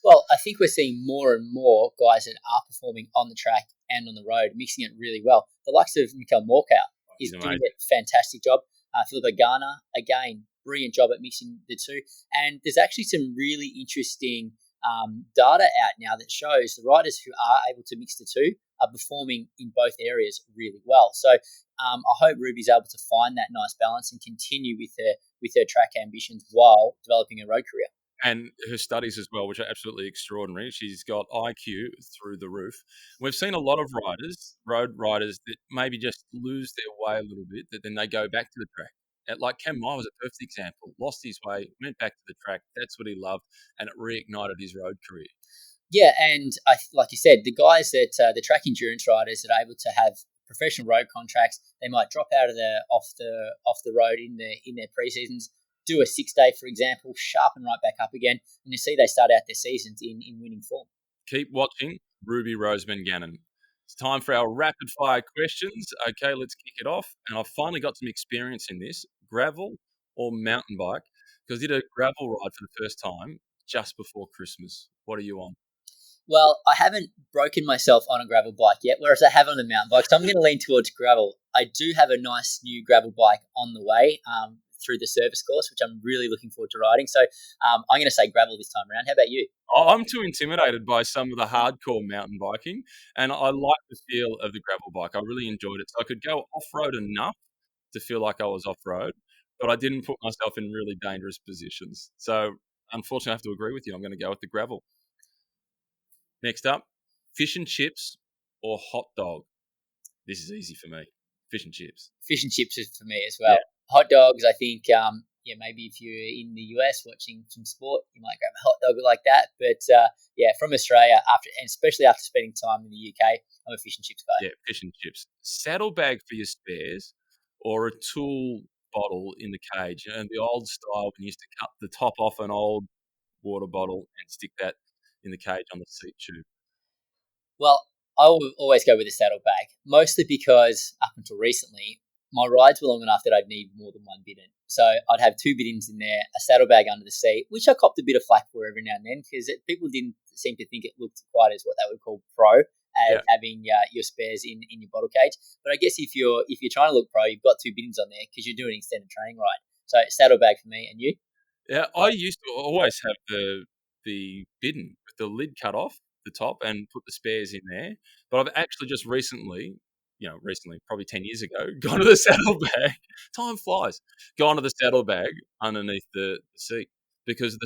Well, I think we're seeing more and more guys that are performing on the track and on the road, mixing it really well. The likes of Mikkel Morkau is doing a fantastic job. Philippa Garner, again, brilliant job at mixing the two. And there's actually some really interesting data out now that shows the riders who are able to mix the two are performing in both areas really well. So I hope Ruby's able to find that nice balance and continue with her track ambitions while developing a road career. And her studies as well, which are absolutely extraordinary. She's got IQ through the roof. We've seen a lot of road riders, that maybe just lose their way a little bit, that then they go back to the track. Like Cam Meyer was a perfect example. Lost his way, went back to the track. That's what he loved, and it reignited his road career. Yeah, and like you said, the guys that the track endurance riders that are able to have professional road contracts, they might drop out of off the road in their pre-seasons, do a 6-day, for example, sharpen right back up again, and you see they start out their seasons in winning form. Keep watching Ruby Roseman-Gannon. It's time for our rapid fire questions. Okay, let's kick it off. And I've finally got some experience in this, gravel or mountain bike, because I did a gravel ride for the first time just before Christmas. What are you on? Well, I haven't broken myself on a gravel bike yet, whereas I have on a mountain bike, so I'm going to lean towards gravel. I do have a nice new gravel bike on the way. through the service course, which I'm really looking forward to riding. So I'm going to say gravel this time around. How about you? I'm too intimidated by some of the hardcore mountain biking, and I like the feel of the gravel bike. I really enjoyed it. So I could go off-road enough to feel like I was off-road, but I didn't put myself in really dangerous positions. So unfortunately, I have to agree with you. I'm going to go with the gravel. Next up, fish and chips or hot dog. This is easy for me. Fish and chips. Fish and chips is for me as well. Yeah. Hot dogs, I think, maybe if you're in the US watching some sport, you might grab a hot dog like that. But from Australia, and especially after spending time in the UK, I'm a fish and chips guy. Yeah, fish and chips. Saddlebag for your spares or a tool bottle in the cage. And the old style, when you used to cut the top off an old water bottle and stick that in the cage on the seat tube. Well, I will always go with a saddlebag, mostly because up until recently, my rides were long enough that I'd need more than one bidon. So I'd have two bidons in there, a saddlebag under the seat, which I copped a bit of flack for every now and then because people didn't seem to think it looked quite as what they would call pro as having your spares in your bottle cage. But I guess if you're trying to look pro, you've got two bidons on there because you're doing an extended training ride. So saddlebag for me, and you? Yeah, I used to always have the bidon with the lid cut off the top and put the spares in there. But I've actually just recently, probably 10 years ago, gone to the saddlebag. Time flies. Gone to the saddlebag underneath the seat because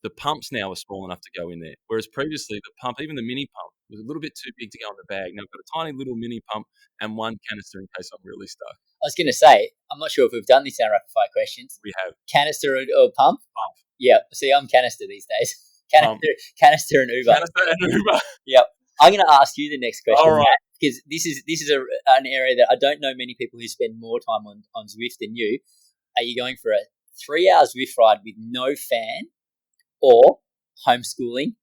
the pumps now are small enough to go in there. Whereas previously the pump, even the mini pump, was a little bit too big to go in the bag. Now I've got a tiny little mini pump and one canister in case I'm really stuck. I was going to say, I'm not sure if we've done this in our rapid fire questions. We have. Canister or pump? Pump. Yeah. See, I'm canister these days. Canister and Uber. Canister and Uber. Yep. I'm going to ask you the next question, All right. Matt, because this is an area that I don't know many people who spend more time on Zwift than you. Are you going for a 3-hour Zwift ride with no fan or homeschooling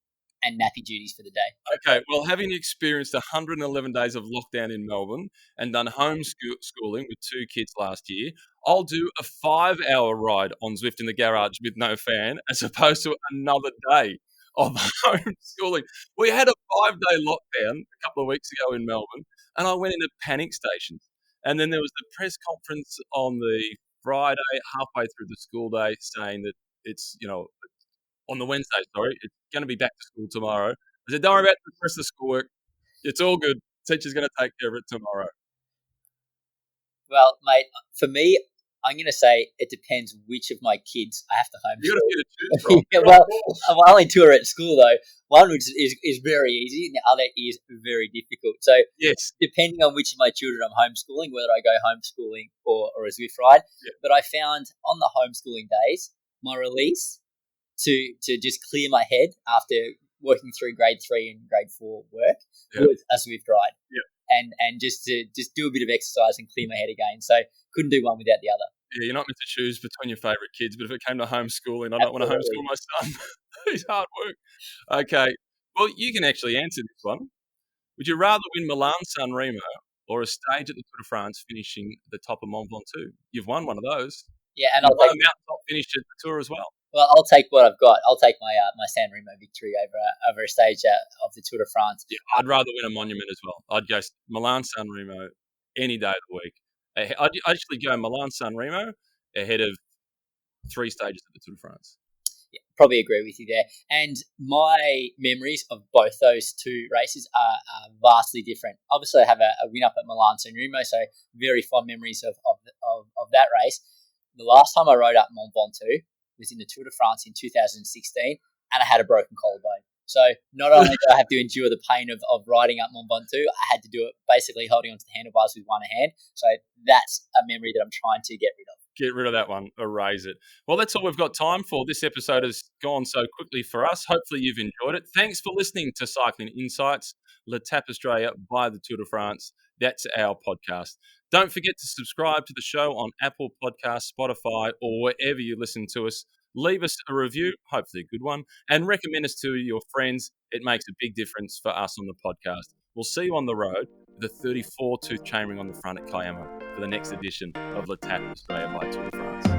and nappy duties for the day? Okay, well, having experienced 111 days of lockdown in Melbourne and done homeschooling with 2 kids last year, I'll do a 5-hour ride on Zwift in the garage with no fan as opposed to another day of homeschooling. We had a 5-day lockdown a couple of weeks ago in Melbourne, and I went into panic stations. And then there was the press conference on the Friday, halfway through the school day, saying that it's, on the Wednesday, it's going to be back to school tomorrow. I said, don't worry about the rest of the schoolwork. It's all good. Teacher's going to take care of it tomorrow. Well, mate, for me, I'm going to say it depends which of my kids I have to homeschool. You've got to choose from. Yeah, well, only 2 are at school, though. One which is very easy, and the other is very difficult. So, yes, depending on which of my children I'm homeschooling, whether I go homeschooling or a Zwift ride. Yeah. But I found on the homeschooling days, my release to just clear my head after working through grade 3 and grade 4 work was a Zwift ride. Yeah. And just to do a bit of exercise and clear my head again. So couldn't do one without the other. Yeah, you're not meant to choose between your favourite kids, but if it came to homeschooling, I don't want to homeschool my son. It's hard work. Okay, well, you can actually answer this one. Would you rather win Milan-San Remo or a stage at the Tour de France finishing at the top of Mont Ventoux? You've won one of those. Yeah, and I'll take a mountaintop finish at the Tour as well. Well, I'll take what I've got. I'll take my San Remo victory over a stage of the Tour de France. Yeah, I'd rather win a monument as well. I'd go Milan-San Remo any day of the week. I'd actually go Milan-San Remo ahead of 3 stages of the Tour de France. Yeah, probably agree with you there. And my memories of both those 2 races are vastly different. Obviously, I have a win up at Milan-San Remo, so very fond memories of that race. The last time I rode up Mont Ventoux was in the Tour de France in 2016, and I had a broken collarbone. So not only did I have to endure the pain of riding up Mont Ventoux, I had to do it basically holding onto the handlebars with one hand. So that's a memory that I'm trying to get rid of. Get rid of that one. Erase it. Well, that's all we've got time for. This episode has gone so quickly for us. Hopefully you've enjoyed it. Thanks for listening to Cycling Insights, L'Etape Australia by the Tour de France. That's our podcast. Don't forget to subscribe to the show on Apple Podcasts, Spotify, or wherever you listen to us. Leave us a review, hopefully a good one, and recommend us to your friends. It makes a big difference for us on the podcast. We'll see you on the road with a 34-tooth chainring on the front at Kiama for the next edition of L'Etape Australia by Tour de France.